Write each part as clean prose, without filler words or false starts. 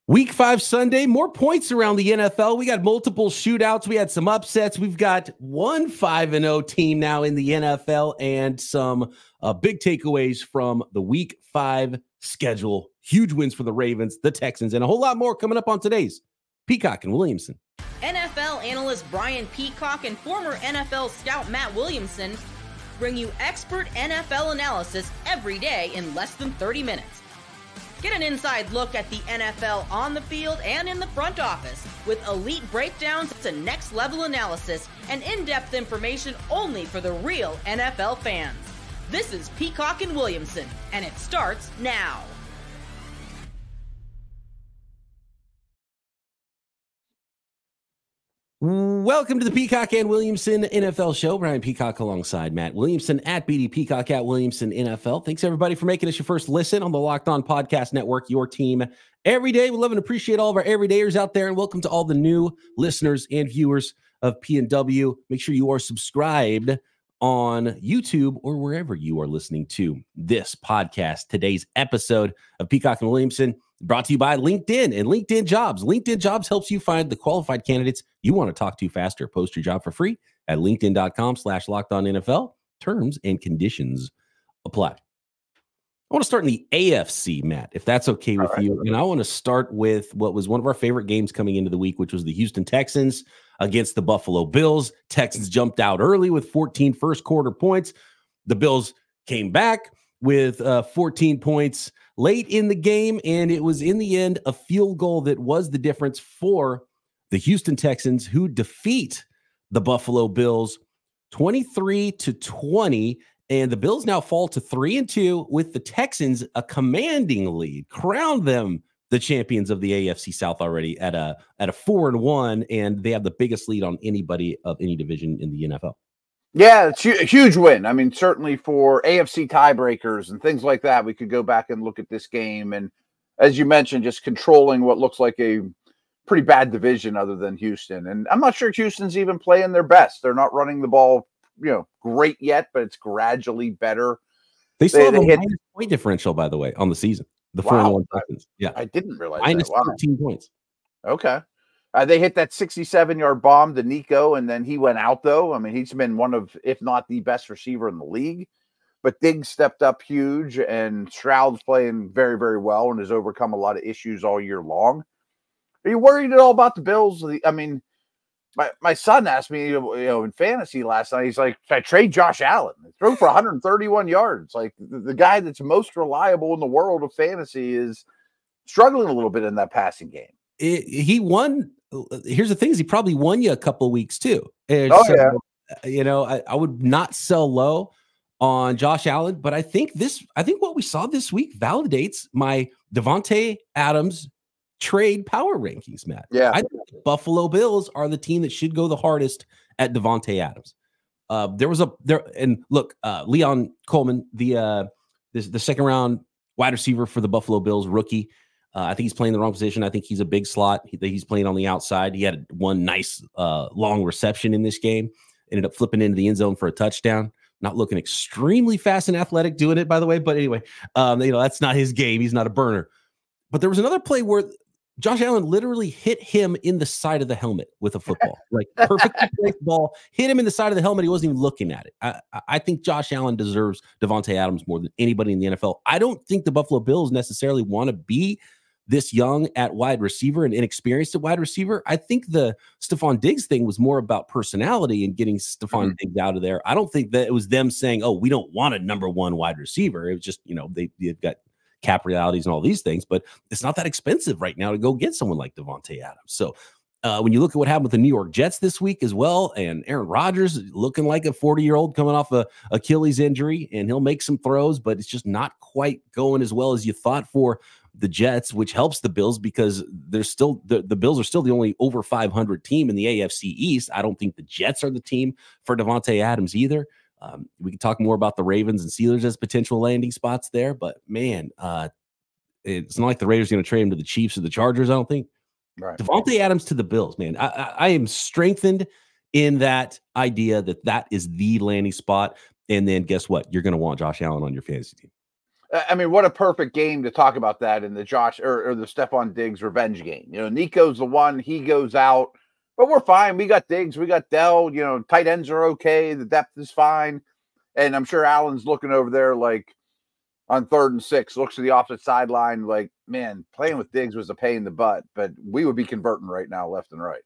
Week 5 Sunday, more points around the NFL. We got multiple shootouts. We had some upsets. We've got one 5-0 team now in the NFL and some big takeaways from the Week 5 schedule. Huge wins for the Ravens, the Texans, and a whole lot more coming up on today's Peacock and Williamson. NFL analyst Brian Peacock and former NFL scout Matt Williamson bring you expert NFL analysis every day in less than 30 minutes. Get an inside look at the NFL on the field and in the front office with elite breakdowns to next-level analysis and in-depth information only for the real NFL fans. This is Peacock and Williamson, and it starts now. Welcome to the Peacock and Williamson NFL Show. Brian Peacock alongside Matt Williamson at BD Peacock at Williamson NFL. Thanks, everybody, for making us your first listen on the Locked On Podcast Network, your team every day. We love and appreciate all of our everydayers out there, and welcome to all the new listeners and viewers of P&W. Make sure you are subscribed on YouTube or wherever you are listening to this podcast. Today's episode of Peacock and Williamson brought to you by LinkedIn and LinkedIn Jobs. LinkedIn Jobs helps you find the qualified candidates you want to talk to faster. Post your job for free at linkedin.com/LockedOnNFL. Terms and conditions apply. I want to start in the AFC, Matt, if that's okay with you. And I want to start with what was one of our favorite games coming into the week, which was the Houston Texans against the Buffalo Bills. Texans jumped out early with 14 first quarter points. The Bills came back with 14 points late in the game, and it was in the end a field goal that was the difference for the Houston Texans, who defeat the Buffalo Bills 23-20, and the Bills now fall to 3-2 with the Texans a commanding lead, crowned them the champions of the AFC South already at a 4-1, and they have the biggest lead on anybody of any division in the NFL. Yeah, it's a huge win. I mean, certainly for AFC tiebreakers and things like that, we could go back and look at this game. And as you mentioned, just controlling what looks like a pretty bad division other than Houston. And I'm not sure Houston's even playing their best. They're not running the ball, great yet, but it's gradually better. They still have a minus point differential, by the way, on the season. The 4-1 Texans. Yeah, I didn't realize minus that. 13 points. Okay. They hit that 67-yard bomb to Nico, and then he went out, though. I mean, he's been one of, if not the best receiver in the league. But Diggs stepped up huge, and Stroud's playing very, very well and has overcome a lot of issues all year long. Are you worried at all about the Bills? I mean, my son asked me, in fantasy last night, he's like, should I trade Josh Allen? He threw for 131 yards. Like, the guy that's most reliable in the world of fantasy is struggling a little bit in that passing game. He won. Here's the thing: is he probably won you a couple of weeks too. And yeah. I would not sell low on Josh Allen, but I think what we saw this week validates my Davante Adams trade power rankings, Matt. Yeah, I think the Buffalo Bills are the team that should go the hardest at Davante Adams. Leon Coleman, the second round wide receiver for the Buffalo Bills, rookie. I think he's playing the wrong position. I think he's a big slot. He's playing on the outside. He had one nice long reception in this game. Ended up flipping into the end zone for a touchdown. Not looking extremely fast and athletic doing it, by the way. But anyway, that's not his game. He's not a burner. But there was another play where Josh Allen literally hit him in the side of the helmet with a football. Like, perfectly placed ball, hit him in the side of the helmet. He wasn't even looking at it. I think Josh Allen deserves Davante Adams more than anybody in the NFL. I don't think the Buffalo Bills necessarily want to be this young at wide receiver and inexperienced at wide receiver. I think the Stephon Diggs thing was more about personality and getting Stephon Diggs out of there. I don't think that it was them saying, oh, we don't want a number one wide receiver. It was just, they've got cap realities and all these things, but it's not that expensive right now to go get someone like Davante Adams. So when you look at what happened with the New York Jets this week as well, and Aaron Rodgers looking like a 40-year-old coming off a Achilles injury, and he'll make some throws, but it's just not quite going as well as you thought for the Jets, which helps the Bills because they're still the Bills are still the only over 500 team in the AFC East. I don't think the Jets are the team for Davante Adams either. We can talk more about the Ravens and Steelers as potential landing spots there, but man, it's not like the Raiders are going to trade him to the Chiefs or the Chargers, I don't think. Right. Davante Adams to the Bills, man. I am strengthened in that idea that is the landing spot. And then guess what? You're going to want Josh Allen on your fantasy team. I mean, what a perfect game to talk about that in the Josh or the Stephon Diggs revenge game. You know, Nico's the one, he goes out, but we're fine. We got Diggs, we got Dell, you know, tight ends are okay. The depth is fine. And I'm sure Allen's looking over there like on 3rd and 6, looks to the opposite sideline like, man, playing with Diggs was a pain in the butt, but we would be converting right now left and right.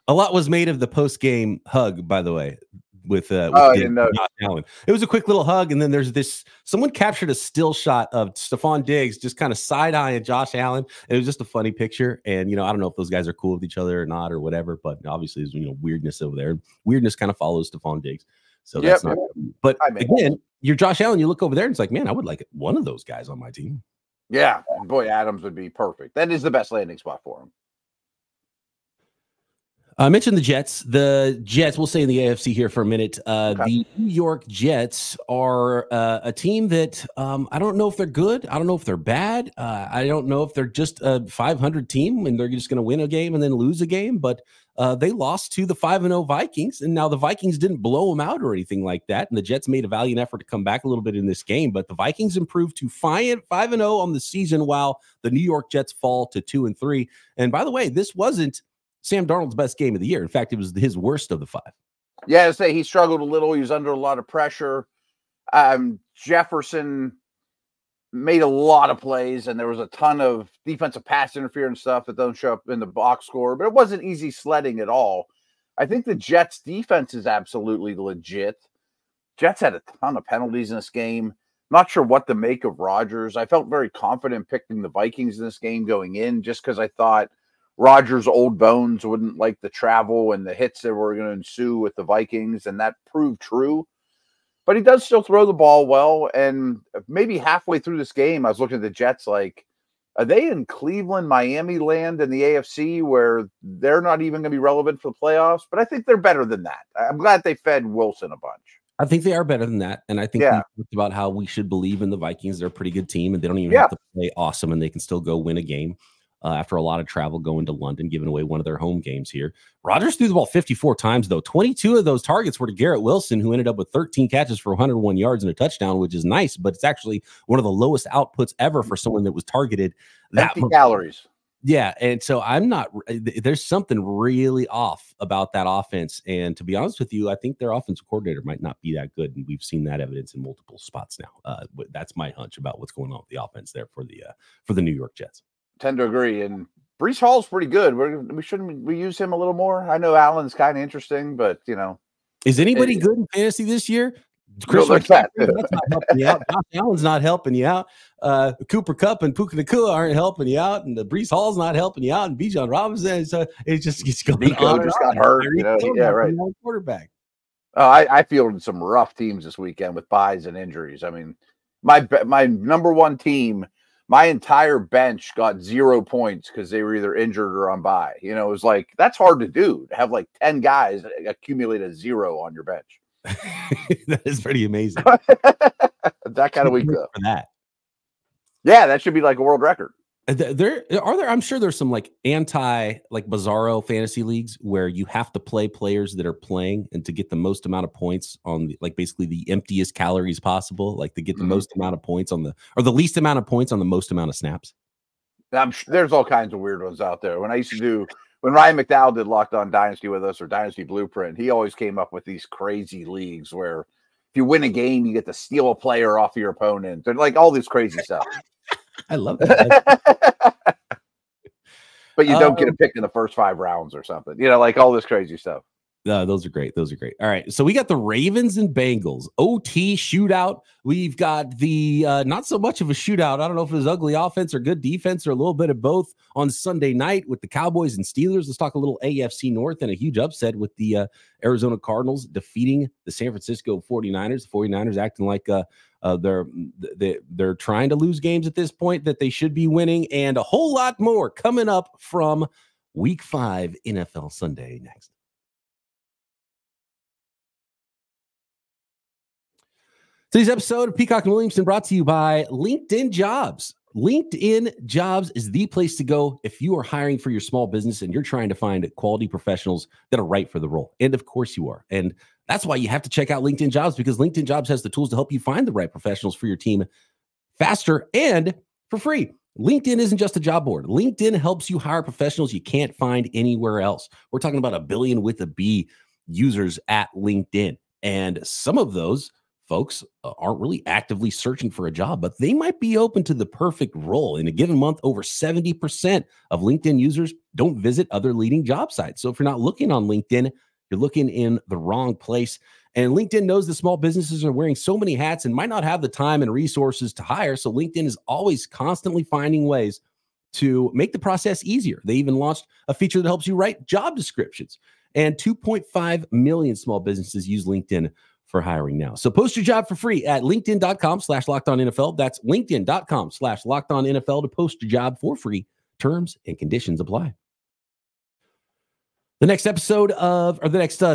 A lot was made of the post-game hug, by the way, with I didn't know. Allen. It was a quick little hug, and then there's this. Someone captured a still shot of Stephon Diggs just kind of side-eyeing Josh Allen. It was just a funny picture, and I don't know if those guys are cool with each other or not or whatever, but obviously there's weirdness over there. Weirdness kind of follows Stephon Diggs, so that's not. But again, you're Josh Allen. You look over there, and it's like, man, I would like one of those guys on my team. Yeah, boy, Adams would be perfect. That is the best landing spot for him. I mentioned the Jets. The Jets, we'll stay in the AFC here for a minute. The New York Jets are a team that I don't know if they're good. I don't know if they're bad. I don't know if they're just a 500 team and they're just going to win a game and then lose a game. But they lost to the 5-0 Vikings. And now the Vikings didn't blow them out or anything like that. And the Jets made a valiant effort to come back a little bit in this game. But the Vikings improved to 5-0 on the season while the New York Jets fall to 2-3. And by the way, this wasn't Sam Darnold's best game of the year. In fact, it was his worst of the 5. Yeah, to say he struggled a little. He was under a lot of pressure. Jefferson made a lot of plays, and there was a ton of defensive pass interference stuff that don't show up in the box score, but it wasn't easy sledding at all. I think the Jets' defense is absolutely legit. Jets had a ton of penalties in this game. Not sure what to make of Rodgers. I felt very confident picking the Vikings in this game going in just because I thought Rodgers' old bones wouldn't like the travel and the hits that were going to ensue with the Vikings, and that proved true. But he does still throw the ball well, and maybe halfway through this game, I was looking at the Jets like, are they in Cleveland, Miami land in the AFC where they're not even going to be relevant for the playoffs? But I think they're better than that. I'm glad they fed Wilson a bunch. I think they are better than that, and I think we talked about how we should believe in the Vikings. They're a pretty good team, and they don't even have to play awesome, and they can still go win a game. After a lot of travel going to London, giving away one of their home games here. Rodgers threw the ball 54 times, though. 22 of those targets were to Garrett Wilson, who ended up with 13 catches for 101 yards and a touchdown, which is nice, but it's actually one of the lowest outputs ever for someone that was targeted. Empty calories. Yeah, and so there's something really off about that offense. And to be honest with you, I think their offensive coordinator might not be that good, and we've seen that evidence in multiple spots now. That's my hunch about what's going on with the offense there for the New York Jets. Tend to agree. And Breece Hall's pretty good. We use him a little more. I know Allen's kind of interesting, but is anybody good in fantasy this year? Chris that's not helping you out. Josh Allen's not helping you out. Cooper Kupp and Puka Nacua aren't helping you out, and the Breece Hall's not helping you out, and Bijan Robinson. So it just gets going. Nico just got hurt. Yeah, right. Quarterback. I fielded some rough teams this weekend with buys and injuries. I mean, my number one team. My entire bench got 0 points because they were either injured or on bye. It was like, that's hard to do, to have like 10 guys accumulate a 0 on your bench. That is pretty amazing. That kind of week, though. For that. Yeah, that should be like a world record. I'm sure there's some like bizarro fantasy leagues where you have to play players that are playing and to get the most amount of points on basically the emptiest calories possible, like to get the most amount of points or the least amount of points on the most amount of snaps. There's all kinds of weird ones out there. When Ryan McDowell did Locked On Dynasty with us, or Dynasty Blueprint, he always came up with these crazy leagues where if you win a game, you get to steal a player off of your opponent. They're like all this crazy stuff. I love that. But you don't get a pick in the first 5 rounds or something. Like all this crazy stuff. Those are great. Those are great. All right. So we got the Ravens and Bengals OT shootout. We've got the not so much of a shootout. I don't know if it was ugly offense or good defense or a little bit of both on Sunday night with the Cowboys and Steelers. Let's talk a little AFC North and a huge upset with the Arizona Cardinals defeating the San Francisco 49ers. The 49ers acting like they're trying to lose games at this point that they should be winning, and a whole lot more coming up from Week 5 NFL Sunday next. Today's episode of Peacock and Williamson brought to you by LinkedIn Jobs. LinkedIn Jobs is the place to go if you are hiring for your small business and you're trying to find quality professionals that are right for the role. And of course you are. And that's why you have to check out LinkedIn Jobs, because LinkedIn Jobs has the tools to help you find the right professionals for your team faster, and for free. LinkedIn isn't just a job board. LinkedIn helps you hire professionals you can't find anywhere else. We're talking about 1 billion with a B users at LinkedIn. And some of those folks aren't really actively searching for a job, but they might be open to the perfect role. In a given month, over 70% of LinkedIn users don't visit other leading job sites. So if you're not looking on LinkedIn, you're looking in the wrong place. And LinkedIn knows that small businesses are wearing so many hats and might not have the time and resources to hire. So LinkedIn is always constantly finding ways to make the process easier. They even launched a feature that helps you write job descriptions. And 2.5 million small businesses use LinkedIn for hiring now. So post your job for free at linkedin.com/lockedonnfl. That's linkedin.com/lockedonnfl to post your job for free. Terms and conditions apply. The next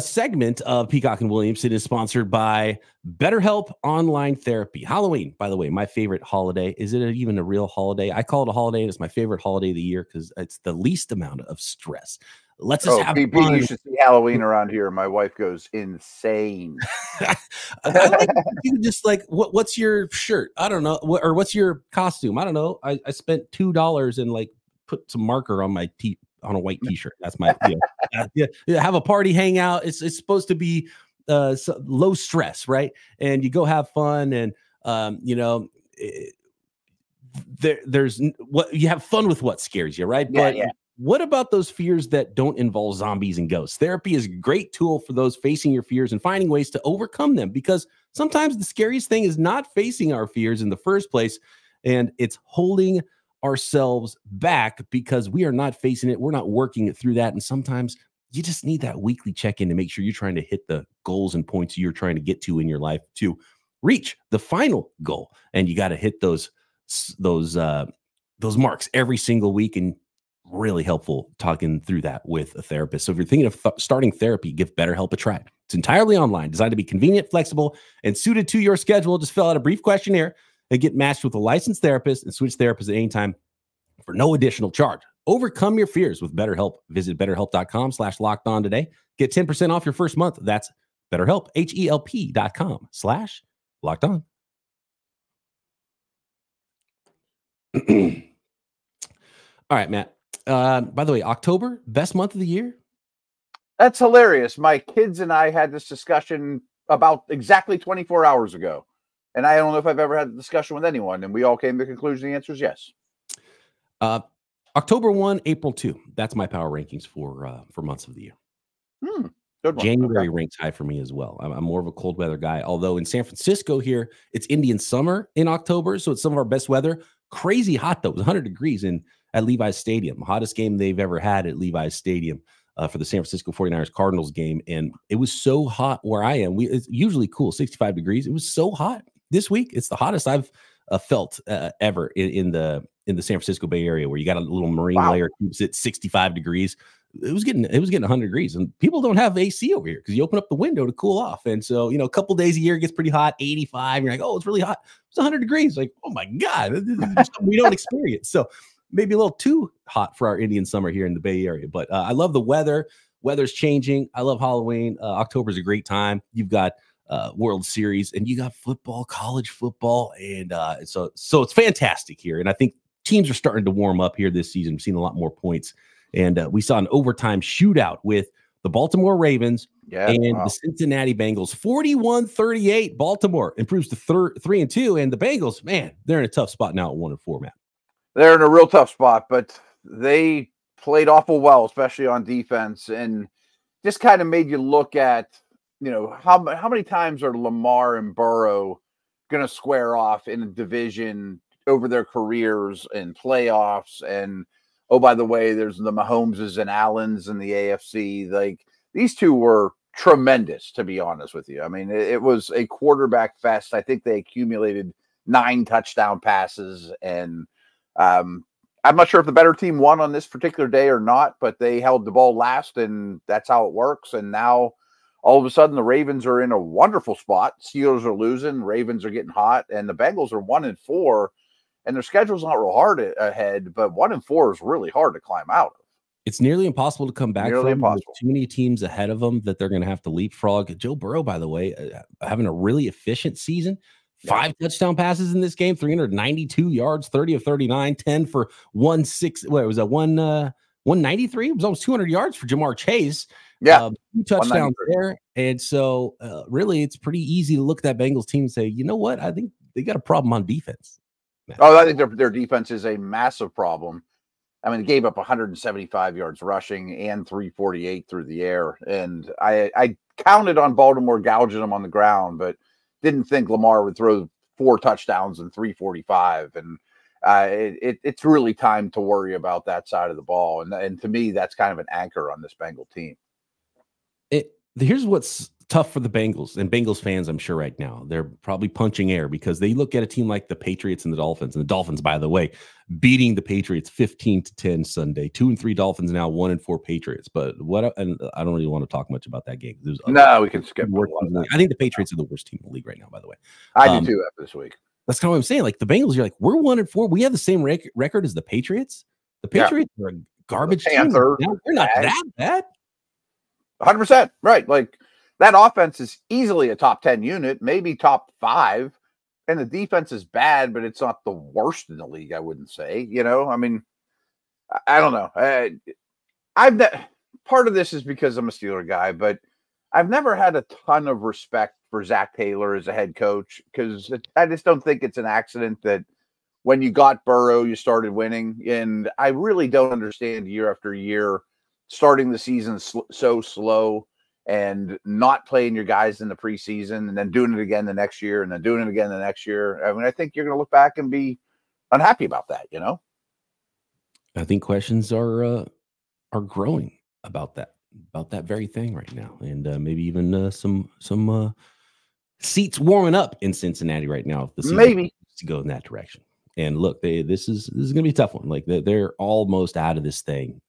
segment of Peacock and Williamson is sponsored by BetterHelp Online Therapy. Halloween, by the way, my favorite holiday. Is it even a real holiday? I call it a holiday, and it's my favorite holiday of the year because it's the least amount of stress. Let's just have fun. You should see Halloween around here. My wife goes insane. I like you just like, what's your shirt? I don't know. Or what's your costume? I don't know. I spent $2 and like put some marker on my on a white t-shirt. That's my have a party, hang out. It's supposed to be low stress, right? And you go have fun, and there's what you have fun with what scares you, right? Yeah, but what about those fears that don't involve zombies and ghosts? Therapy is a great tool for those facing your fears and finding ways to overcome them, because sometimes the scariest thing is not facing our fears in the first place, and it's holding ourselves back because we are not facing it. We're not working it through that. And sometimes you just need that weekly check-in to make sure you're trying to hit the goals and points you're trying to get to in your life to reach the final goal. And you got to hit those marks every single week. And really helpful talking through that with a therapist. So if you're thinking of starting therapy, give BetterHelp a try. It's entirely online, designed to be convenient, flexible, and suited to your schedule. Just fill out a brief questionnaire and get matched with a licensed therapist and switch therapists at any time for no additional charge. Overcome your fears with BetterHelp. Visit BetterHelp.com/lockedon today. Get 10% off your first month. That's BetterHelp, HELP.com/lockedon. All right, Matt. By the way, October, best month of the year? That's hilarious. My kids and I had this discussion about exactly 24 hours ago. And I don't know if I've ever had a discussion with anyone. And we all came to the conclusion the answer is yes. October 1, April 2. That's my power rankings for months of the year. Good one. January ranks high for me as well. I'm more of a cold weather guy. Although in San Francisco here, it's Indian summer in October. So it's some of our best weather. Crazy hot, though. It was 100 degrees at Levi's Stadium. Hottest game they've ever had at Levi's Stadium for the San Francisco 49ers Cardinals game. And it was so hot where I am. It's usually cool, 65 degrees. It was so hot this week. It's the hottest I've felt ever in the San Francisco Bay Area, where you got a little marine layer keeps it 65 degrees. It was getting 100 degrees, and people don't have AC over here because you open up the window to cool off. And so, a couple days a year it gets pretty hot, 85. You're like, oh, it's really hot. It's 100 degrees. Like, oh my God, we don't experience. So maybe a little too hot for our Indian summer here in the Bay Area. But I love the weather. Weather's changing. I love Halloween. October's a great time. You've got World Series, and you got football, college football, and so it's fantastic here. And I think teams are starting to warm up here this season. We've seen a lot more points, and we saw an overtime shootout with the Baltimore Ravens and the Cincinnati Bengals. 41-38. Baltimore improves to 3-2, and the Bengals, man, they're in a tough spot now at 1-4, Matt. They're in a real tough spot, but they played awful well, especially on defense, and just kind of made you look at, how many times are Lamar and Burrow going to square off in a division over their careers and playoffs? And, oh, by the way, there's the Mahomeses and Allens in the AFC. Like, these two were tremendous, to be honest with you. I mean, it was a quarterback fest. I think they accumulated 9 touchdown passes, and I'm not sure if the better team won on this particular day or not, but they held the ball last, and that's how it works. And now all of a sudden the Ravens are in a wonderful spot. Steelers are losing, Ravens are getting hot, and the Bengals are 1-4, and their schedule's not real hard ahead, but 1-4 is really hard to climb out of. It's nearly impossible to come back from. There's too many teams ahead of them that they're going to have to leapfrog. Joe Burrow, by the way, having a really efficient season, 5 touchdown passes in this game, 392 yards, 30 of 39, 10 for 193. It was almost 200 yards for Jamar Chase. Yeah. 2 touchdowns there. And so really it's pretty easy to look at that Bengals team and say, you know what? I think they got a problem on defense. Oh, I think their defense is a massive problem. I mean, they gave up 175 yards rushing and 348 through the air. And I counted on Baltimore gouging them on the ground, but didn't think Lamar would throw 4 touchdowns and 345. And it's really time to worry about that side of the ball. And to me, that's kind of an anchor on this Bengal team. Here's what's tough for the Bengals and Bengals fans, I'm sure right now. They're probably punching air because they look at a team like the Patriots and the Dolphins. And the Dolphins, by the way, beating the Patriots 15-10 Sunday. 2-3 Dolphins now, 1-4 Patriots. But and I don't really want to talk much about that game. No, we can skip. I think the Patriots are the worst team in the league right now, by the way. I do too after this week. That's kind of what I'm saying. Like the Bengals, you're like, we're 1-4. We have the same record as the Patriots. The Patriots are a garbage team. They're not that bad. 100%. Right. Like that offense is easily a top 10 unit, maybe top 5. And the defense is bad, but it's not the worst in the league, I wouldn't say. You know, I mean, I don't know. Part of this is because I'm a Steeler guy, but I've never had a ton of respect for Zach Taylor as a head coach because I just don't think it's an accident that when you got Burrow, you started winning. And I really don't understand year after year starting the season so slow and not playing your guys in the preseason and then doing it again the next year and then doing it again the next year. I mean, I think you're going to look back and be unhappy about that, you know? I think questions are growing about that very thing right now. And maybe even some seats warming up in Cincinnati right now. If the season maybe to go in that direction. And look, this is going to be a tough one. Like they're almost out of this thing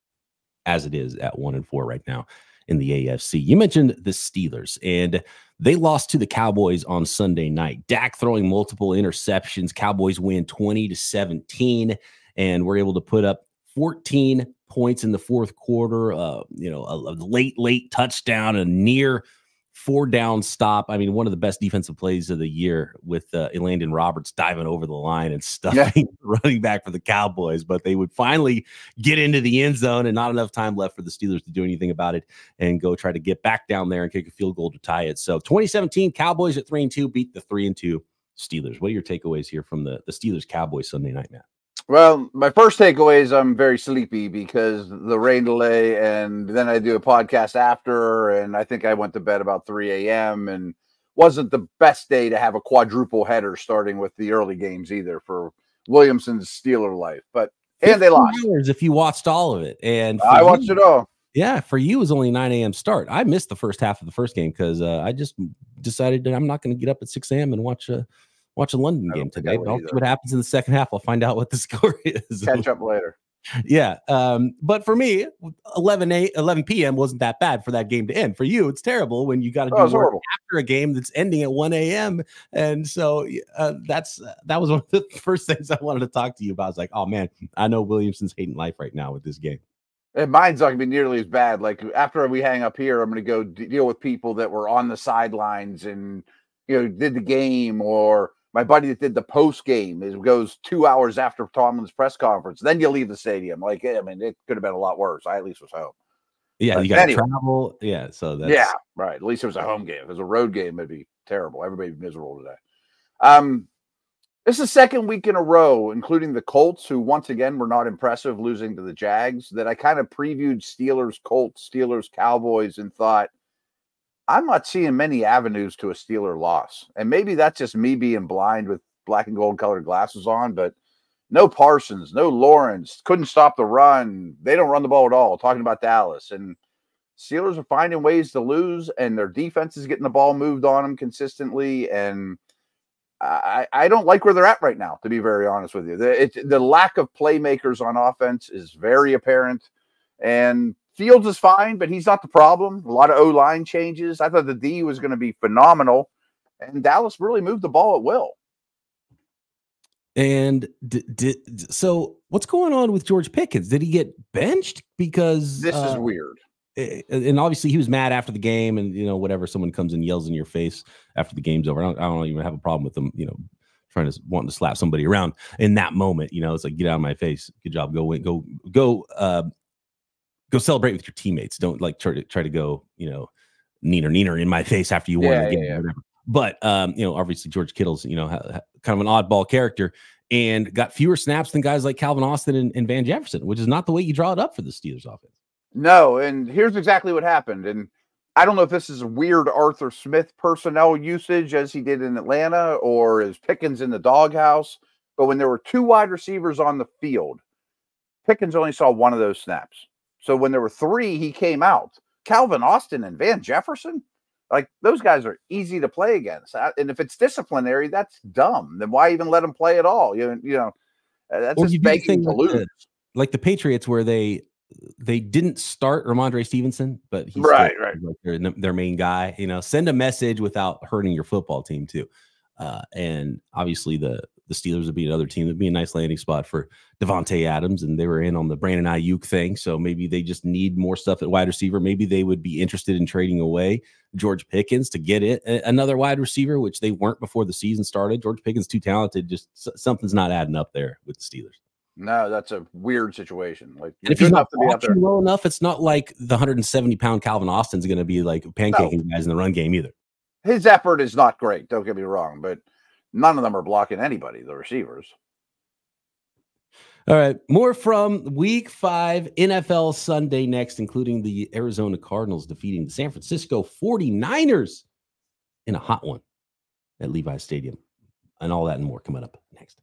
as it is at 1-4 right now in the AFC. You mentioned the Steelers, and they lost to the Cowboys on Sunday night. Dak throwing multiple interceptions. Cowboys win 20-17, and we're able to put up 14 points in the fourth quarter. A late touchdown, a near 4-down stop. I mean, one of the best defensive plays of the year with Landon Roberts diving over the line and stuffing running back for the Cowboys. But they would finally get into the end zone and not enough time left for the Steelers to do anything about it and go try to get back down there and kick a field goal to tie it. So 2017 Cowboys at 3-2 beat the 3-2 Steelers. What are your takeaways here from the Steelers Cowboys Sunday night, Matt? Well, my first takeaway is I'm very sleepy because the rain delay, and then I do a podcast after, and I think I went to bed about 3 a.m. and wasn't the best day to have a quadruple header starting with the early games either for Williamson's Steeler life. But and they lost. If you watched all of it, and I watched it all. Yeah, for you it was only 9 a.m. start. I missed the first half of the first game because I just decided that I'm not going to get up at 6 a.m. and watch a London game today. But I'll see what happens in the second half. I'll find out what the score is. Catch up later. Yeah. But for me, 11 p.m. wasn't that bad for that game to end. For you, it's terrible when you got to do work after a game that's ending at 1 a.m. And so that was one of the first things I wanted to talk to you about. I was like, oh man, I know Williamson's hating life right now with this game. And mine's not going to be nearly as bad. Like after we hang up here, I'm going to go deal with people that were on the sidelines and, did the game, or my buddy that did the post game goes 2 hours after Tomlin's press conference. Then you leave the stadium. Like, I mean, it could have been a lot worse. I at least was home. Yeah, but you got to travel. Yeah, so that's right. At least it was a home game. If it was a road game, it'd be terrible. Everybody's miserable today. This is the second week in a row, including the Colts, who once again were not impressive, losing to the Jags, that I kind of previewed Steelers, Colts, Steelers, Cowboys, and thought, I'm not seeing many avenues to a Steeler loss. And maybe that's just me being blind with black and gold colored glasses on, but no Parsons, no Lawrence, couldn't stop the run. They don't run the ball at all, talking about Dallas. And Steelers are finding ways to lose, and their defense is getting the ball moved on them consistently. And I don't like where they're at right now, to be very honest with you. The lack of playmakers on offense is very apparent. And Fields is fine, but he's not the problem. A lot of O-line changes. I thought the D was going to be phenomenal. And Dallas really moved the ball at will. And so what's going on with George Pickens? Did he get benched? Because this is weird. and obviously he was mad after the game, and whatever, someone comes and yells in your face after the game's over. I don't even have a problem with them, wanting to slap somebody around in that moment. It's like, get out of my face. Good job. Go win. Go celebrate with your teammates. Don't like try to go, neener in my face after you won the game. Or whatever. But obviously George Kittle's, kind of an oddball character and got fewer snaps than guys like Calvin Austin and Van Jefferson, which is not the way you draw it up for the Steelers offense. No, and here's exactly what happened. And I don't know if this is a weird Arthur Smith personnel usage as he did in Atlanta, or is Pickens in the doghouse. But when there were 2 wide receivers on the field, Pickens only saw 1 of those snaps. So when there were 3, he came out. Calvin Austin and Van Jefferson, like, those guys are easy to play against. And if it's disciplinary, that's dumb. Then why even let them play at all? That's just begging to lose. Like the Patriots, where they didn't start Ramondre Stevenson, but he's right. Like their main guy. Send a message without hurting your football team too. And obviously the Steelers would be another team that'd be a nice landing spot for Devontae Adams, and they were in on the Brandon Ayuk thing. So maybe they just need more stuff at wide receiver. Maybe they would be interested in trading away George Pickens to get another wide receiver, which they weren't before the season started. George Pickens too talented. Just something's not adding up there with the Steelers. No, that's a weird situation. Like, and if he's not blocking well enough, it's not like the 170-pound Calvin Austin's going to be like pancaking guys in the run game either. His effort is not great. Don't get me wrong, but none of them are blocking anybody, the receivers. All right. More from Week 5 NFL Sunday next, including the Arizona Cardinals defeating the San Francisco 49ers in a hot one at Levi's Stadium. And all that and more coming up next.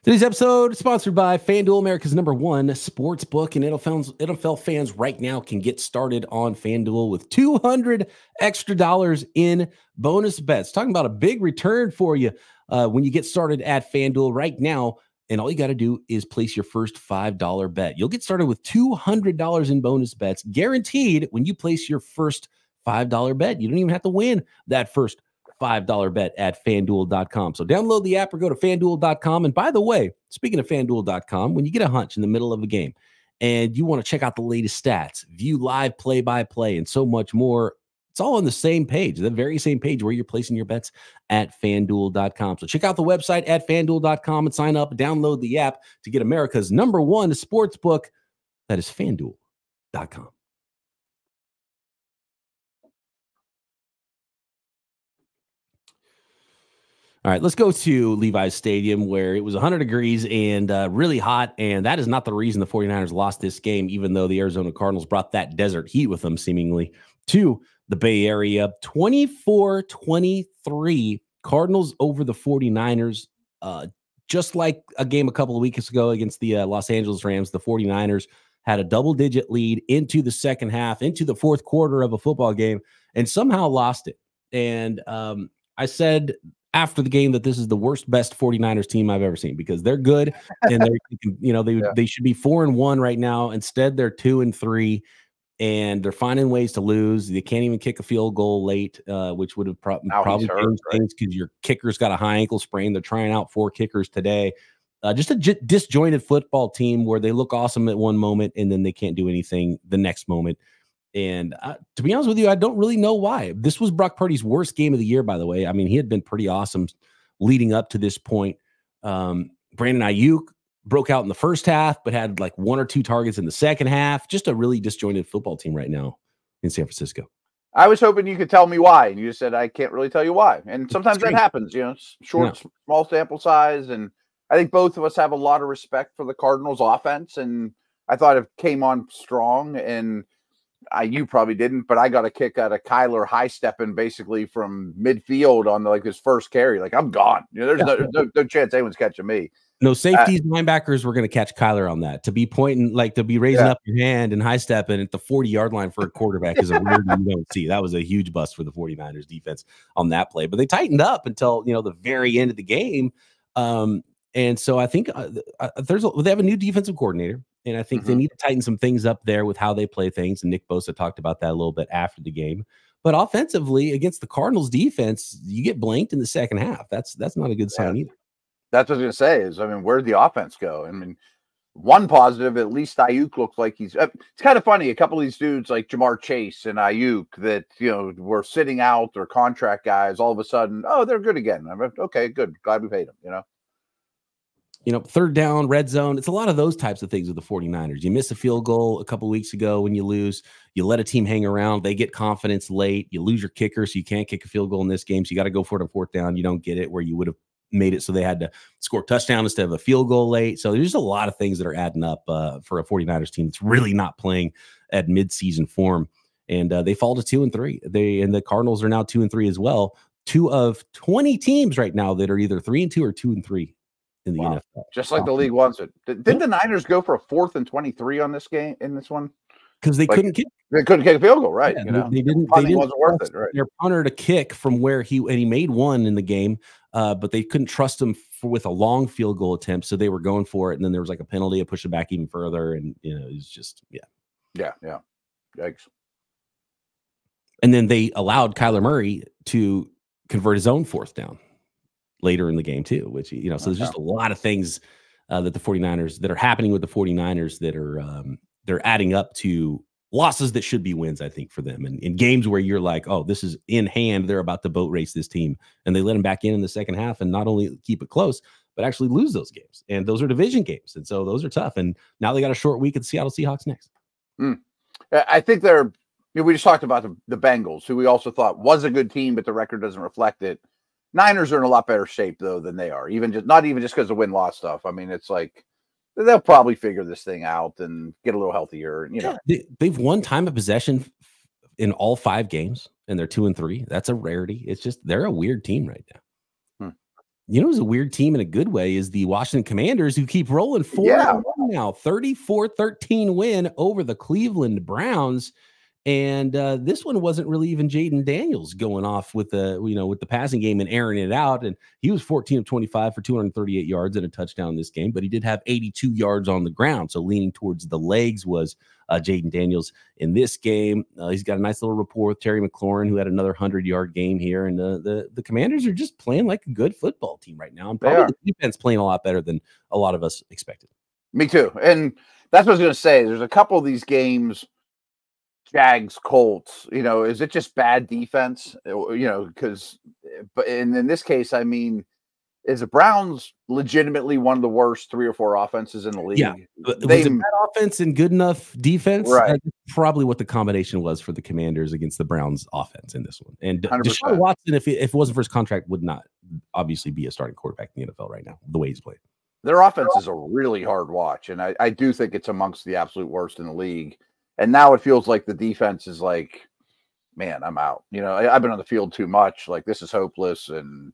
Today's episode is sponsored by FanDuel, America's #1 sports book, and NFL fans right now can get started on FanDuel with $200 extra in bonus bets. Talking about a big return for you when you get started at FanDuel right now, and all you got to do is place your first $5 bet. You'll get started with $200 in bonus bets guaranteed when you place your first $5 bet. You don't even have to win that first $5 bet at FanDuel.com. So download the app or go to FanDuel.com. And by the way, speaking of FanDuel.com, when you get a hunch in the middle of a game and you want to check out the latest stats, view live play-by-play, and so much more, it's all on the same page, the very same page where you're placing your bets at FanDuel.com. So check out the website at FanDuel.com and sign up, download the app to get America's #1 sports book. That is FanDuel.com. All right, let's go to Levi's Stadium, where it was 100 degrees and really hot, and that is not the reason the 49ers lost this game, even though the Arizona Cardinals brought that desert heat with them, seemingly, to the Bay Area. 24-23, Cardinals over the 49ers. Just like a game a couple of weeks ago against the Los Angeles Rams, the 49ers had a double-digit lead into the second half, into the fourth quarter of a football game, and somehow lost it. And I said after the game that this is the best 49ers team I've ever seen, because they're good and they should be 4-1 right now. Instead, they're 2-3, and they're finding ways to lose. They can't even kick a field goal late, which would have probably changed things because your kicker's got a high ankle sprain. They're trying out 4 kickers today. Just a disjointed football team where they look awesome at one moment and then they can't do anything the next moment. And to be honest with you, I don't really know why. This was Brock Purdy's worst game of the year, by the way. I mean, he had been pretty awesome leading up to this point. Brandon Ayuk broke out in the first half, but had like 1 or 2 targets in the second half. Just a really disjointed football team right now in San Francisco. I was hoping you could tell me why, and you just said I can't really tell you why. And sometimes that happens, small sample size. And I think both of us have a lot of respect for the Cardinals offense, and I thought it came on strong. And you probably didn't, but I got a kick out of Kyler high stepping basically from midfield on his first carry. Like, I'm gone. There's no chance anyone's catching me. No safeties, linebackers were going to catch Kyler on that. To be pointing, to be raising up your hand and high stepping at the 40-yard line for a quarterback is a weird one you don't see. That was a huge bust for the 49ers defense on that play. But they tightened up until the very end of the game. And so I think they have a new defensive coordinator. And I think they need to tighten some things up there with how they play things. And Nick Bosa talked about that a little bit after the game. But offensively, against the Cardinals defense, you get blanked in the second half. That's not a good sign either. That's what I was going to say is, where'd the offense go? one positive, at least Ayuk looks like he's. It's kind of funny. A couple of these dudes like Jamar Chase and Ayuk that were sitting out or contract guys. All of a sudden, oh, they're good again. I'm like, okay, good. Glad we paid them. Third down, red zone. It's a lot of those types of things with the 49ers. You miss a field goal a couple of weeks ago when you lose. You let a team hang around. They get confidence late. You lose your kicker, so you can't kick a field goal in this game. So you got to go for it on fourth down. You don't get it where you would have made it, so they had to score a touchdown instead of a field goal late. So there's just a lot of things that are adding up for a 49ers team that's really not playing at midseason form. And they fall to 2-3. The Cardinals are now 2-3 as well. 2 of 20 teams right now that are either 3-2 or 2-3 in the NFL. Just like the league wants it. Didn't the Niners go for a 4th and 23 on this game in this one? Because they couldn't kick. They couldn't kick a field goal, right? Yeah, they didn't. Wasn't worth it, right? Their punter to kick from where he made one in the game, but they couldn't trust him with a long field goal attempt, so they were going for it. And then there was like a penalty to push it back even further, and it was just yeah, yikes. And then they allowed Kyler Murray to convert his own fourth down later in the game too, which so there's just a lot of things that the 49ers that are happening with the 49ers that are they're adding up to losses that should be wins, I think, for them. And in games where you're like, oh, this is in hand, they're about to boat race this team, and they let them back in the second half and not only keep it close, but actually lose those games. And those are division games, and so those are tough. And now they got a short week at the Seattle Seahawks next. I think they're. We just talked about the Bengals, who we also thought was a good team, but the record doesn't reflect it. Niners are in a lot better shape though than they are. Not even just because of win-loss stuff. I mean, it's like they'll probably figure this thing out and get a little healthier. They've won time of possession in all 5 games, and they're 2-3. That's a rarity. It's just they're a weird team right now. Who's a weird team in a good way is the Washington Commanders, who keep rolling 4-1 now, 34-13 win over the Cleveland Browns. And this one wasn't really even Jaden Daniels going off with the passing game and airing it out. And he was 14 of 25 for 238 yards and a touchdown this game, but he did have 82 yards on the ground. So leaning towards the legs was Jaden Daniels in this game. He's got a nice little rapport with Terry McLaurin, who had another 100-yard game here. And the Commanders are just playing like a good football team right now. And probably the defense playing a lot better than a lot of us expected. Me too. And that's what I was going to say. There's a couple of these games, Jags, Colts, is it just bad defense? Because, but in this case, I mean, is the Browns legitimately one of the worst 3 or 4 offenses in the league? Yeah, was it bad offense and good enough defense? Right. That's probably what the combination was for the Commanders against the Browns offense in this one. And 100%. Deshaun Watson, if it wasn't for his contract, would not obviously be a starting quarterback in the NFL right now, the way he's played. Their offense is a really hard watch, and I do think it's amongst the absolute worst in the league. And now it feels like the defense is like, man, I'm out. I've been on the field too much. Like, this is hopeless. And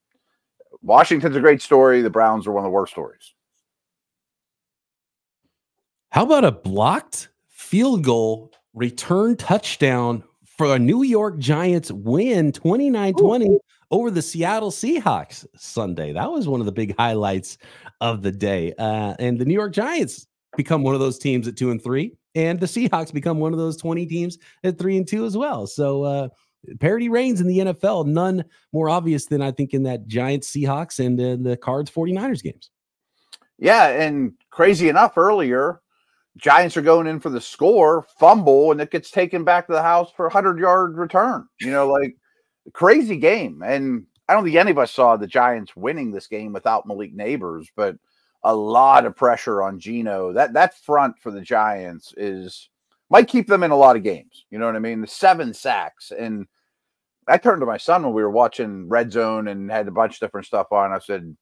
Washington's a great story. The Browns are one of the worst stories. How about a blocked field goal return touchdown for a New York Giants win 29-20 over the Seattle Seahawks Sunday? That was one of the big highlights of the day. And the New York Giants become one of those teams at 2-3. And the Seahawks become one of those 20 teams at 3-2 as well. So parity reigns in the NFL. None more obvious than I think in that Giants Seahawks and the Cards 49ers games. Yeah, and crazy enough, earlier, Giants are going in for the score, fumble, and it gets taken back to the house for a 100-yard return. Like crazy game. And I don't think any of us saw the Giants winning this game without Malik Neighbors, but a lot of pressure on Geno. That front for the Giants might keep them in a lot of games. You know what I mean? The 7 sacks. And I turned to my son when we were watching Red Zone and had a bunch of different stuff on. I said,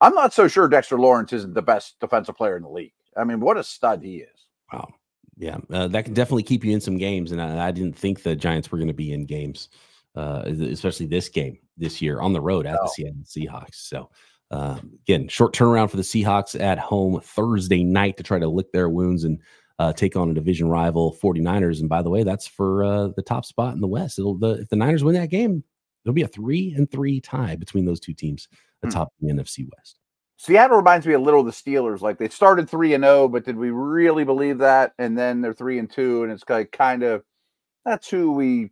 I'm not so sure Dexter Lawrence isn't the best defensive player in the league. I mean, what a stud he is. Wow. Yeah, that can definitely keep you in some games. And I didn't think the Giants were going to be in games, especially this game this year on the road at the Seattle Seahawks. So, again, short turnaround for the Seahawks at home Thursday night to try to lick their wounds and take on a division rival 49ers. And by the way, that's for the top spot in the West. If the Niners win that game, there'll be a 3-3 tie between those two teams atop the NFC West. Seattle reminds me a little of the Steelers. Like, they started 3-0, but did we really believe that? And then they're 3-2, and it's kind of that's who we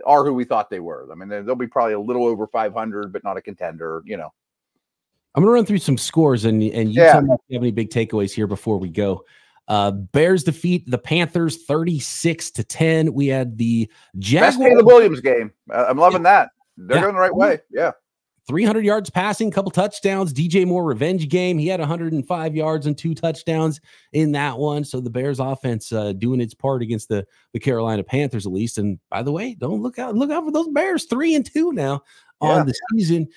are who we thought they were. I mean, they'll be probably a little over 500, but not a contender, I'm going to run through some scores, and you tell me if you have any big takeaways here before we go. Bears defeat the Panthers 36-10. We had the Jaguars. Best Caleb Williams game. I'm loving that. They're going the right way. Yeah. 300 yards passing, couple touchdowns. DJ Moore revenge game. He had 105 yards and 2 touchdowns in that one. So the Bears offense doing its part against the Carolina Panthers, at least. And by the way, don't look out for those Bears. 3-2 now on the season.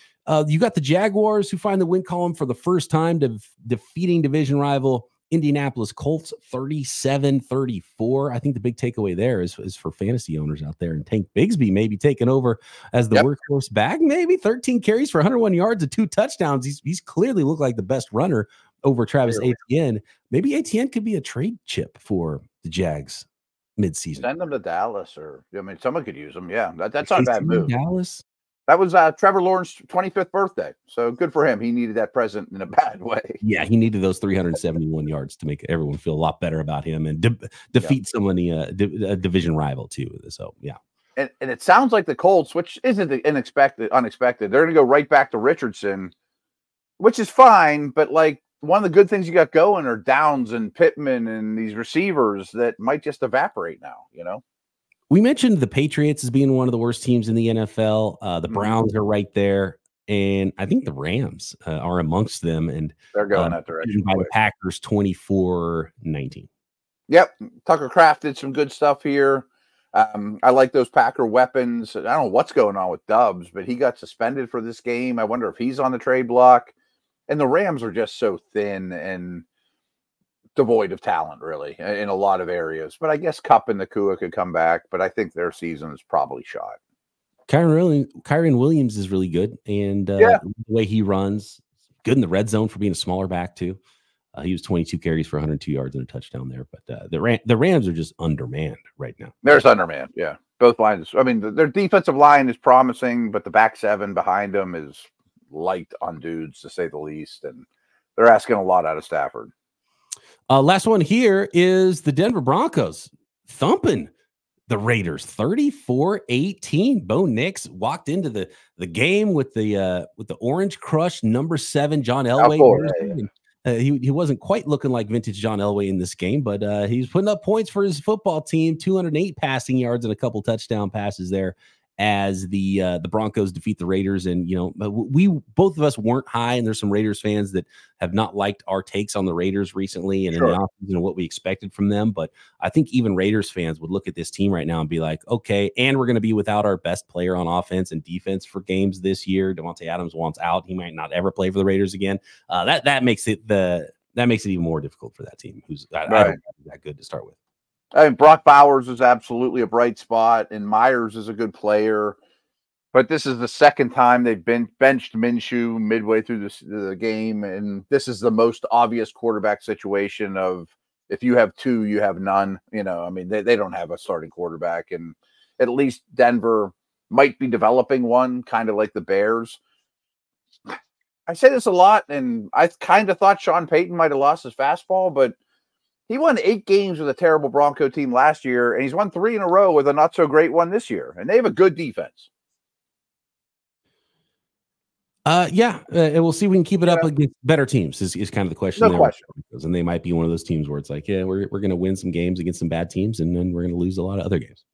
You got the Jaguars, who find the win column for the first time, defeating division rival Indianapolis Colts 37-34. I think the big takeaway there is for fantasy owners out there, and Tank Bigsby maybe taking over as the workhorse back. Maybe 13 carries for 101 yards and 2 touchdowns. He's clearly looked like the best runner over Travis Etienne. Maybe Etienne could be a trade chip for the Jags midseason. Send them to Dallas, or someone could use them. Yeah, that's not a bad move. Dallas. That was Trevor Lawrence's 25th birthday. So good for him. He needed that present in a bad way. Yeah, he needed those 371 yards to make everyone feel a lot better about him and defeat somebody, a division rival too. So, yeah. And it sounds like the Colts, which isn't unexpected. They're going to go right back to Richardson, which is fine. But like, one of the good things you got going are Downs and Pittman and these receivers that might just evaporate now, We mentioned the Patriots as being one of the worst teams in the NFL. The Browns are right there, and I think the Rams are amongst them. And they're going that direction by the Packers 24-19. Yep, Tucker Kraft did some good stuff here. I like those Packer weapons. I don't know what's going on with Dubs, but he got suspended for this game. I wonder if he's on the trade block. And the Rams are just so thin and devoid of talent, really, in a lot of areas. But I guess Kupp and Nakua could come back, but I think their season is probably shot. Kyren Williams is really good, and the way he runs, good in the red zone for being a smaller back too. He was 22 carries for 102 yards and a touchdown there. But the Rams are just undermanned right now. There's undermanned, yeah. Both lines. I mean, their defensive line is promising, but the back seven behind them is light on dudes, to say the least, and they're asking a lot out of Stafford. Last one here is the Denver Broncos thumping the Raiders 34-18. Bo Nix walked into the game with the Orange Crush number 7 John Elway. He wasn't quite looking like vintage John Elway in this game, but he's putting up points for his football team. 208 passing yards and a couple touchdown passes there as the Broncos defeat the Raiders. And, we both of us weren't high, and there's some Raiders fans that have not liked our takes on the Raiders recently and in the offseason what we expected from them. But I think even Raiders fans would look at this team right now and be like, okay, and we're going to be without our best player on offense and defense for games this year. Devontae Adams wants out. He might not ever play for the Raiders again. That makes it even more difficult for that team, who's I don't think that good to start with. I mean, Brock Bowers is absolutely a bright spot, and Myers is a good player. But this is the second time they've been benched Minshew midway through the game, and this is the most obvious quarterback situation of if you have two, you have none. They don't have a starting quarterback, and at least Denver might be developing one, kind of like the Bears. I say this a lot, and I kind of thought Sean Payton might have lost his fastball, but he won 8 games with a terrible Bronco team last year, and he's won 3 in a row with a not-so-great one this year. And they have a good defense. And we'll see if we can keep it up against better teams is kind of the question. No question. And they might be one of those teams where it's like, we're going to win some games against some bad teams, and then we're going to lose a lot of other games.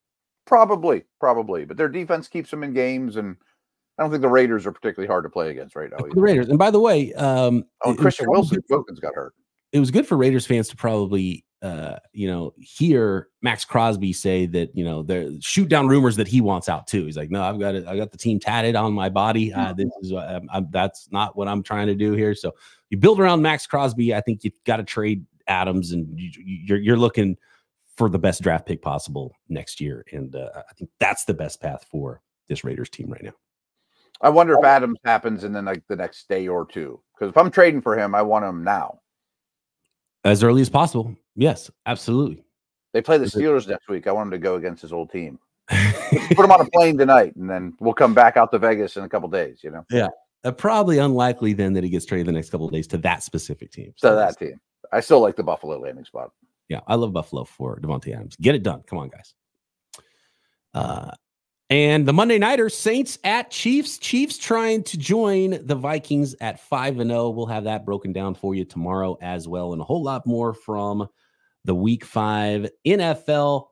Probably. But their defense keeps them in games, and I don't think the Raiders are particularly hard to play against right now. The Raiders. And by the way, Christian Wilkins got hurt. It was good for Raiders fans to probably, hear Max Crosby say that, the shoot down rumors that he wants out too. He's like, no, I got the team tatted on my body. This is that's not what I'm trying to do here. So you build around Max Crosby. I think you've got to trade Adams, and you're looking for the best draft pick possible next year. And I think that's the best path for this Raiders team right now. I wonder if Adams happens in the next day or two, because if I'm trading for him, I want him now. As early as possible. Yes, absolutely. They play the Steelers next week. I want him to go against his old team. Put him on a plane tonight, and then we'll come back out to Vegas in a couple days, Yeah. Probably unlikely then that he gets traded the next couple of days to that specific team. So that team. I still like the Buffalo landing spot. Yeah, I love Buffalo for Devontae Adams. Get it done. Come on, guys. And the Monday Nighter, Saints at Chiefs. Chiefs trying to join the Vikings at 5-0. We'll have that broken down for you tomorrow as well, and a whole lot more from the Week 5 NFL.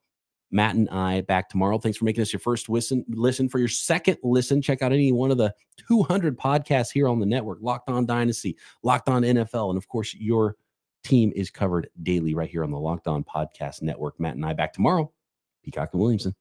Matt and I back tomorrow. Thanks for making us your first listen. For your second listen, check out any one of the 200 podcasts here on the network. Locked On Dynasty, Locked On NFL, and of course, your team is covered daily right here on the Locked On Podcast Network. Matt and I back tomorrow. Peacock and Williamson.